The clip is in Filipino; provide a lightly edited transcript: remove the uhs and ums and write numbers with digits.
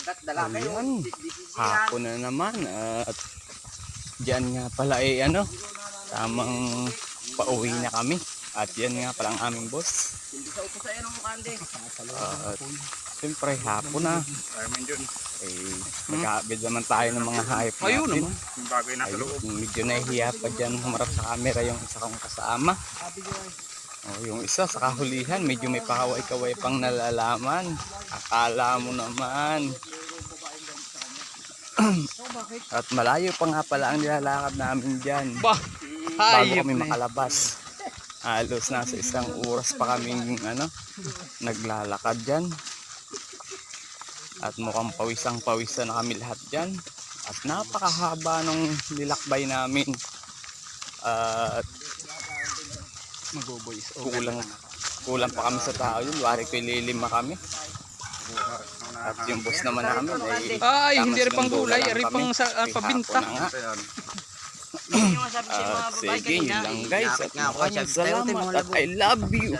Ayan, hapon na naman at diyan nga pala ano, tamang pauwi na kami at yan nga pala ang aming boss. At siyempre hapon na magkaabid naman tayo ng mga hayop natin. Ayun naman. Ayun, medyo nahihiya pa dyan humarap sa camera yung isa kong kasama. Yung isa sa kahulihan medyo may pakaway-kaway pang nalalaman. Akala mo naman. At malayo pa nga pala ang nilalakad namin dyan bago kami makalabas. Halos nasa isang oras pa kaming naglalakad dyan. At mukhang pawisang-pawisan na kami lahat dyan. At napakahaba nung nilakbay namin. At kulang pa kami sa tao yun. Wari ko ililima kami. At yung boss naman namin ay hindi rin pang gulay, rin pang pabinta. At sige, yun lang guys. At maraming salamat at I love you.